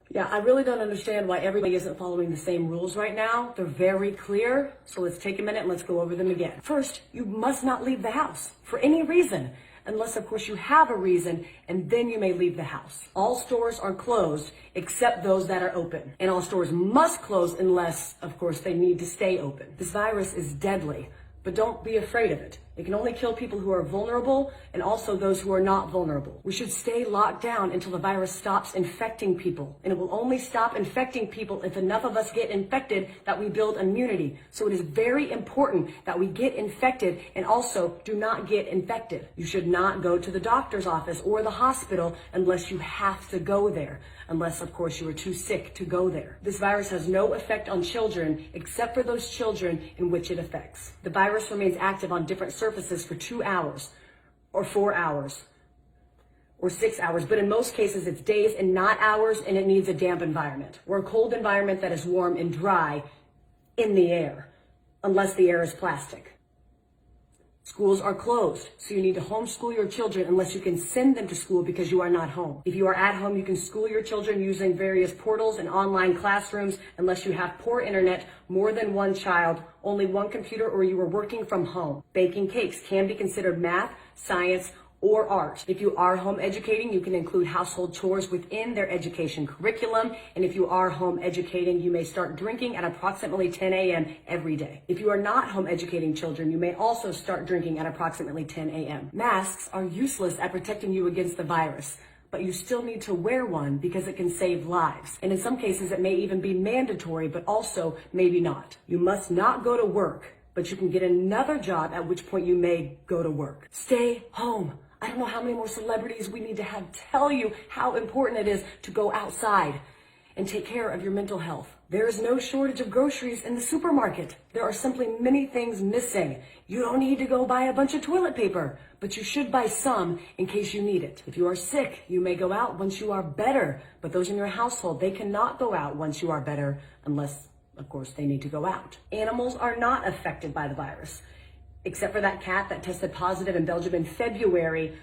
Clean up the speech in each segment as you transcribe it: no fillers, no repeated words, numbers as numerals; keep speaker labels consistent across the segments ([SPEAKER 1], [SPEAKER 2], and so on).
[SPEAKER 1] Yeah, I really don't understand why everybody isn't following the same rules right now. They're very clear, so let's take a minute and let's go over them again. First, you must not leave the house for any reason, unless of course you have a reason, and then you may leave the house. All stores are closed except those that are open, and all stores must close unless, of course, they need to stay open. This virus is deadly, but don't be afraid of it. It can only kill people who are vulnerable and also those who are not vulnerable. We should stay locked down until the virus stops infecting people. And it will only stop infecting people if enough of us get infected that we build immunity. So it is very important that we get infected and also do not get infected. You should not go to the doctor's office or the hospital unless you have to go there. Unless, of course, you are too sick to go there. This virus has no effect on children except for those children in which it affects. The virus remains active on different surfaces for 2 hours or 4 hours or 6 hours, but in most cases it's days and not hours, and it needs a damp environment or a cold environment that is warm and dry in the air, unless the air is plastic. Schools are closed, so you need to homeschool your children unless you can send them to school because you are not home. If you are at home, you can school your children using various portals and online classrooms unless you have poor internet, more than one child, only one computer, or you are working from home. Baking cakes can be considered math, science, or art. If you are home educating, you can include household chores within their education curriculum. And if you are home educating, you may start drinking at approximately 10 a.m. every day. If you are not home educating children, you may also start drinking at approximately 10 a.m. Masks are useless at protecting you against the virus, but you still need to wear one because it can save lives. And in some cases, it may even be mandatory, but also maybe not. You must not go to work, but you can get another job, at which point you may go to work. Stay home. I don't know how many more celebrities we need to have tell you how important it is to go outside and take care of your mental health. There is no shortage of groceries in the supermarket. There are simply many things missing. You don't need to go buy a bunch of toilet paper, but you should buy some in case you need it. If you are sick, you may go out once you are better, but those in your household, they cannot go out once you are better unless, of course, they need to go out. Animals are not affected by the virus, except for that cat that tested positive in Belgium in February,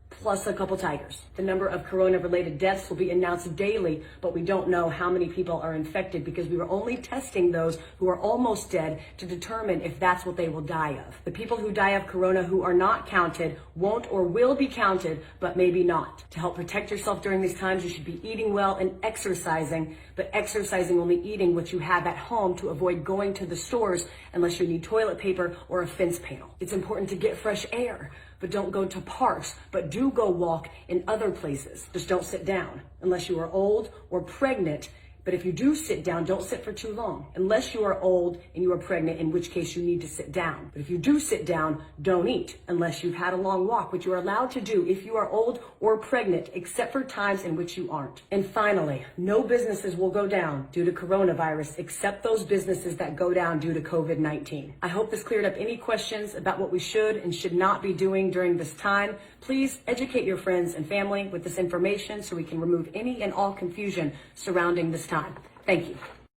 [SPEAKER 1] plus a couple tigers. The number of corona-related deaths will be announced daily, but we don't know how many people are infected because we were only testing those who are almost dead to determine if that's what they will die of. The people who die of corona who are not counted won't or will be counted, but maybe not. To help protect yourself during these times, you should be eating well and exercising, but exercising only eating what you have at home to avoid going to the stores unless you need toilet paper or a fence panel. It's important to get fresh air, but don't go to parks, but do go walk in other places. Just don't sit down unless you are old or pregnant. But if you do sit down, don't sit for too long, unless you are old and you are pregnant, in which case you need to sit down. But if you do sit down, don't eat unless you've had a long walk, which you are allowed to do if you are old or pregnant, except for times in which you aren't. And finally, no businesses will go down due to coronavirus, except those businesses that go down due to COVID-19. I hope this cleared up any questions about what we should and should not be doing during this time. Please educate your friends and family with this information so we can remove any and all confusion surrounding this time. Thank you.